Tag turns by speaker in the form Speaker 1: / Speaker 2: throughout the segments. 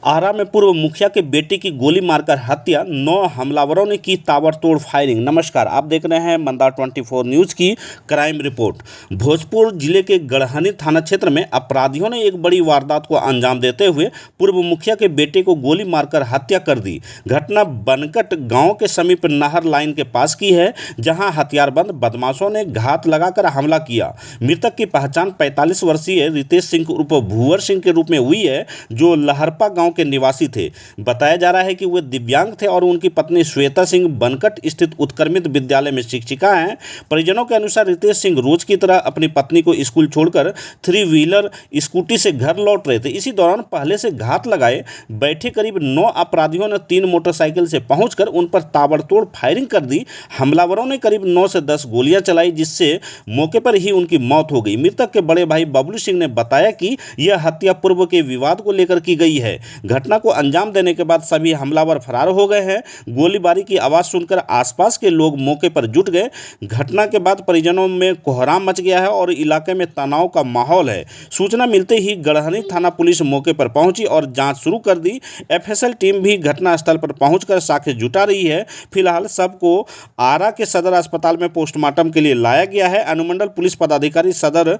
Speaker 1: आरा में पूर्व मुखिया के बेटे की गोली मारकर हत्या, 9 हमलावरों ने की ताबड़तोड़ फायरिंग। नमस्कार, आप देख रहे हैं मंदार 24 न्यूज़ की क्राइम रिपोर्ट। भोजपुर जिले के गढ़हनी थाना क्षेत्र में अपराधियों ने एक बड़ी वारदात को अंजाम देते हुए पूर्व मुखिया के बेटे को गोली मारकर हत्या कर दी। घटना बनकट गांव के समीप नहर लाइन के पास की है, जहां हथियारबंद बदमाशों ने घात लगाकर हमला किया। मृतक की पहचान 45 वर्षीय रितेश सिंह उर्फ भूवर सिंह के रूप में हुई है, जो लहरपा गांव के निवासी थे। बताया जा रहा है कि वे दिव्यांग थे और उनकी पत्नी श्वेता सिंह बनकट स्थित उत्क्रमित विद्यालय में शिक्षिका हैं। परिजनों के अनुसार रितेश सिंह रोज की तरह अपनी पत्नी को स्कूल छोड़कर 3 व्हीलर स्कूटी से घर लौट रहे थे। इसी दौरान पहले से घात लगाए बैठे करीब 9 अपराधियों ने 3 मोटरसाइकिल से पहुंचकर उन पर ताबड़तोड़ फायरिंग कर दी। हमलावरों ने करीब 9 से 10 गोलियां चलाई, जिससे मौके पर ही उनकी मौत हो गई। मृतक के बड़े भाई बबलू सिंह ने बताया कि यह हत्या पूर्व के विवाद को लेकर की गई है। घटना को अंजाम देने के बाद सभी हमलावर फरार हो गए हैं। गोलीबारी की आवाज़ सुनकर आसपास के लोग मौके पर जुट गए। घटना के बाद परिजनों में कोहराम मच गया है और इलाके में तनाव का माहौल है। सूचना मिलते ही गढ़हनी थाना पुलिस मौके पर पहुंची और जांच शुरू कर दी। एफएसएल टीम भी घटनास्थल पर पहुंचकर साक्ष्य जुटा रही है। फिलहाल सबको आरा के सदर अस्पताल में पोस्टमार्टम के लिए लाया गया है। अनुमंडल पुलिस पदाधिकारी सदर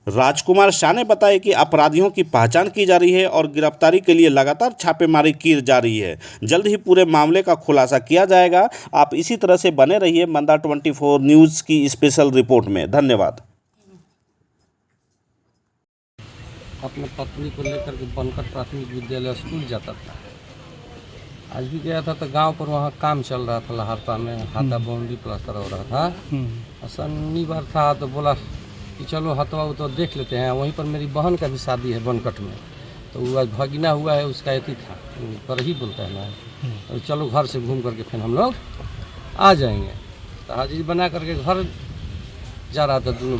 Speaker 1: राजकुमार शाह ने बताया कि अपराधियों की पहचान की जा रही है और गिरफ्तारी के लिए लगातार छापेमारी की जा रही है। जल्द ही पूरे मामले का खुलासा किया जाएगा। आप इसी तरह से बने रहिए मंदार 24 न्यूज़ की स्पेशल रिपोर्ट में। धन्यवाद।
Speaker 2: अपने पत्नी को लेकर के बनकट प्राथमिक विद्यालय स्कूल जाता था। आज भी गया था तो गांव पर वहाँ काम चल रहा था, लहरपा में हाथा बाउंड्री प्लास्टर हो रहा था। शनिवार था तो बोला कि चलो हथवा तो देख लेते हैं। वहीं पर मेरी बहन का भी शादी है बनकट में, तो वो आज भगिना हुआ है, उसका एथी था पर ही बोलता है ना, तो चलो घर से घूम करके फिर हम लोग आ जाएंगे। तो हाजिरी बना करके घर जा रहा था दोनों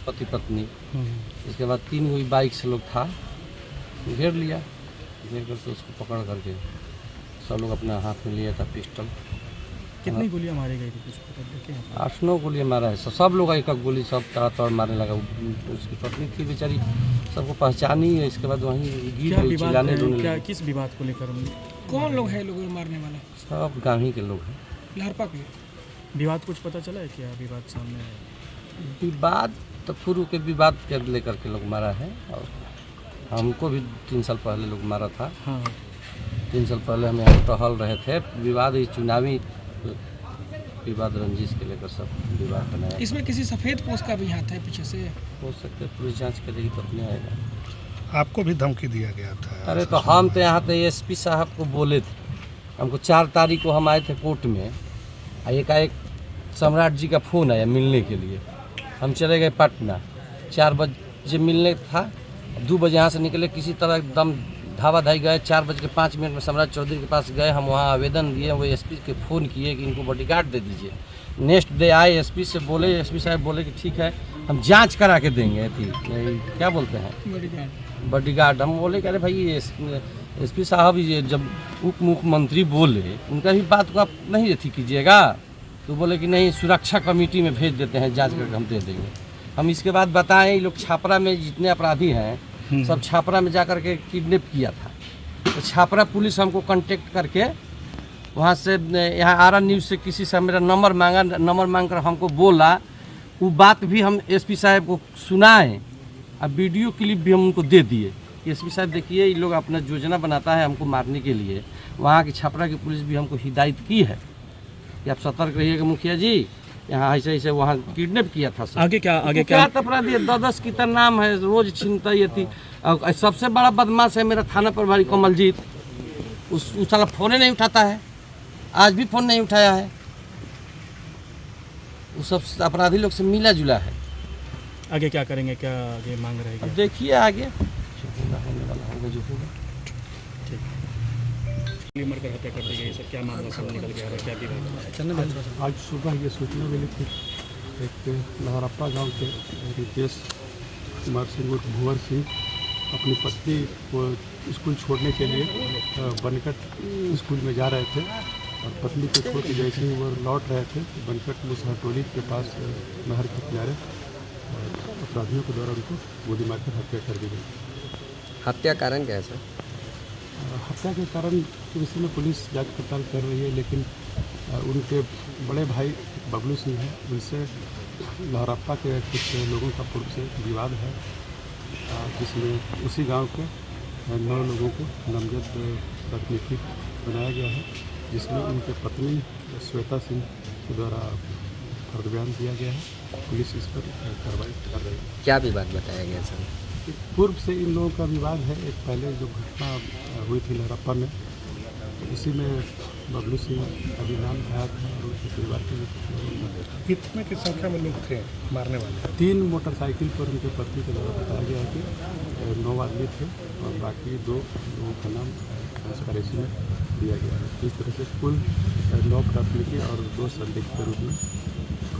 Speaker 2: पति पत्नी। इसके बाद 3 कोई बाइक से लोग था, घेर लिया, घेर करके उसको पकड़ करके सब लोग अपना हाथ में लिया था पिस्टल।
Speaker 3: कितनी गोलियां मारी गई थी कुछ पता देखे?
Speaker 2: 8-9 गोलियां मारा है। सब लोग एक एक गोली सब तड़ातड़ मारने लगा। उसकी पत्नी थी बेचारी, सबको पहचानी है। इसके बाद वहीं गिर गई, चिल्लाने रोने
Speaker 3: क्या
Speaker 2: लगी।
Speaker 3: किस विवाद को लेकर?
Speaker 4: कौन लोग हैं लोगों मारने वाले?
Speaker 2: सब गाँव ही के लोग हैं।
Speaker 4: लहरपा के
Speaker 3: विवाद कुछ पता चला है क्या? विवाद सामने है?
Speaker 2: विवाद तो पूर्व के विवाद के लेकर के लोग मारा है। और हमको भी 3 साल पहले लोग मारा था।
Speaker 3: हाँ,
Speaker 2: 3 साल पहले हम यहाँ टहल रहे थे। विवाद ही चुनावी विवाद रंजिश के लेकर सब विवाद बनाया।
Speaker 4: इसमें किसी सफ़ेद पोस्ट का भी हाथ है पीछे से?
Speaker 2: हो सकता है, पुलिस जांच करेगी तो अपने आएगा।
Speaker 5: आपको भी धमकी दिया गया था?
Speaker 2: अरे तो हम तो यहाँ पे एसपी साहब को बोले थे। हमको 4 तारीख को हम आए थे कोर्ट में, एकाएक सम्राट जी का फ़ोन आया मिलने के लिए। हम चले गए पटना, 4 बजे मिलने था। 2 बजे यहाँ से निकले, किसी तरह एकदम धावा धाई गए। 4:05 में सम्राट चौधरी के पास गए। हम वहाँ आवेदन दिए, वो एसपी के फ़ोन किए कि इनको बॉडीगार्ड दे दीजिए। नेक्स्ट डे आए, एसपी से बोले, एसपी साहब बोले कि ठीक है हम जांच करा के देंगे। थी क्या बोलते हैं बॉडीगार्ड। हम बोले कि अरे भाई एसपी साहब ये जब उप मुख्यमंत्री बोले, उनका भी बात को आप नहीं अथी कीजिएगा। तो बोले कि नहीं, सुरक्षा कमेटी में भेज देते हैं, जाँच करके हम दे देंगे। हम इसके बाद बताएं, ये लोग छापरा में जितने अपराधी हैं सब छापरा में जा करके किडनैप किया था। तो छापरा पुलिस हमको कांटेक्ट करके वहाँ से यहाँ आरा न्यूज़ से किसी से मेरा नंबर मांगा। नंबर मांग कर हमको बोला, वो बात भी हम एसपी साहब को सुनाएं और वीडियो क्लिप भी हम उनको दे दिए। एसपी साहब देखिए, ये लोग अपना योजना बनाता है हमको मारने के लिए। वहाँ की छापरा की पुलिस भी हमको हिदायत की है कि आप सतर्क रहिएगा मुखिया जी, यहाँ ऐसे ऐसे वहाँ किडनैप किया था।
Speaker 3: आगे क्या
Speaker 2: अपराधी 10 की तरह नाम है, रोज छीनता ही थी। और सबसे बड़ा बदमाश है मेरा थाना प्रभारी कमलजीत। उस साला फ़ोन नहीं उठाता है, आज भी फ़ोन नहीं उठाया है। वो सब अपराधी लोग से मिला जुला है।
Speaker 3: आगे क्या करेंगे? क्या आगे मांग रहेगी?
Speaker 2: अब देखिए आगे होने वाला होगा जो होगा।
Speaker 3: मर कर हत्या कर दी गई, सर क्या मामला सामने निकल गया है? क्या विवाद?
Speaker 6: आज सुबह ये सूचना मिली थी, एक लहरप्पा गांव के रितेश कुमार सिंह उर्फ भूवर सिंह अपनी पत्नी को स्कूल छोड़ने के लिए बनकट स्कूल में जा रहे थे। और पत्नी को छोड़ के जैसे ही वो लौट रहे थे, बनकट में सहटोली के पास नहर के किनारे अपराधियों के द्वारा उनको गोली मारकर हत्या कर दी गई।
Speaker 7: हत्या कारण क्या है सर?
Speaker 6: हत्या के कारण के विषय में पुलिस जांच पड़ताल कर रही है, लेकिन उनके बड़े भाई बबलू सिंह हैं, उनसे लहरप्पा के कुछ लोगों का पूर्व से विवाद है, जिसमें उसी गांव के 9 लोगों को नामजद प्राथमिकी बनाया गया है, जिसमें उनके पत्नी श्वेता सिंह के द्वारा फर्द बयान दिया गया है। पुलिस इस पर कार्रवाई कर रही है।
Speaker 7: क्या विवाद बताया गया सर?
Speaker 6: पूर्व से इन लोगों का विवाद है। एक पहले जो घटना हुई थी लहरप्पा में, उसी में बबलू सिंह का भी नाम आया था और उनके परिवार के
Speaker 5: कितने की संख्या में लोग थे मारने वाले?
Speaker 6: 3 मोटरसाइकिल पर उनके पत्नी के द्वारा बताया गया कि 9 आदमी थे और बाकी 2 लोगों का नाम ट्रांसपेरेंसी में दिया गया है। इस तरह से कुल 9 प्राथमिकी और 2 संदिग्ध के रूप में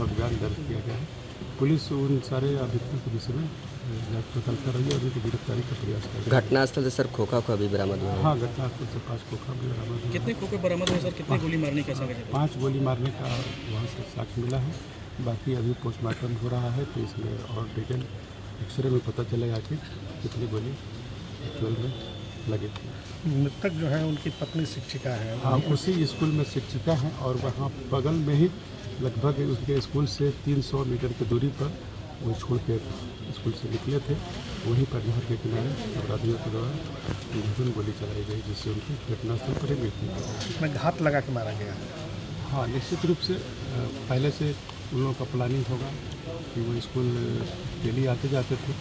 Speaker 6: अभियान दर्ज किया गया है। पुलिस उन सारे अभियुक्तों के विषय में जांच पड़ताल कर रही है और उनकी गिरफ्तारी का प्रयास कर रही है।
Speaker 7: घटनास्थल से सर खोखा को अभी बरामद हुआ है।
Speaker 6: हाँ, घटनास्थल से 5 खोखा भी बरामद हुआ है।
Speaker 3: कितने खोखे बरामद हुए सर, कितने गोली मारने का साक्ष्य?
Speaker 6: 5 गोली मारने का वहाँ से साक्ष्य मिला है। बाकी अभी पोस्टमार्टम हो रहा है, तो इसमें और डिटेल एक्सरे में पता चलेगा कि कितनी गोली एक्चुअल में लगी थी।
Speaker 5: मृतक जो है उनकी पत्नी शिक्षिका है।
Speaker 6: हाँ, उसी स्कूल में शिक्षिका हैं और वहाँ बगल में ही लगभग उसके स्कूल से 300 मीटर की दूरी पर वो छोड़ के स्कूल से निकले थे। वहीं पर नहर के किनारे अपराधियों के द्वारा भीषण गोली चलाई गई, जिससे उनकी घटनास्थल पर ही मृत्यु हो गई।
Speaker 5: इसमें घात लगा के मारा गया।
Speaker 6: हाँ, निश्चित रूप से पहले से उन लोगों का प्लानिंग होगा कि वो स्कूल डेली आते जाते थे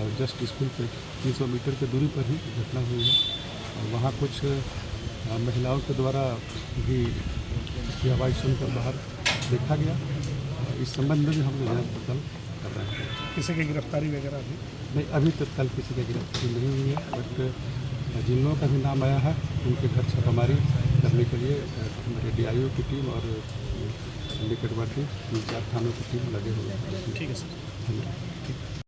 Speaker 6: और जस्ट स्कूल पे 300 मीटर की दूरी पर ही घटना हुई है और वहाँ कुछ महिलाओं के द्वारा भी इसकी आवाज़ सुनकर बाहर देखा गया। इस संबंध में भी हम लोग जांच पड़ताल कर रहे हैं।
Speaker 5: किसी की गिरफ्तारी वगैरह भी
Speaker 6: नहीं, अभी तत्काल किसी की गिरफ्तारी नहीं हुई है, बट जिन लोगों का भी नाम आया है उनके घर छापामारी करने के लिए हमारे DIO की टीम और निकटवर्ती 3-4 थानों की टीम लगे हुए हैं।
Speaker 3: ठीक है सर।
Speaker 6: धन्यवाद।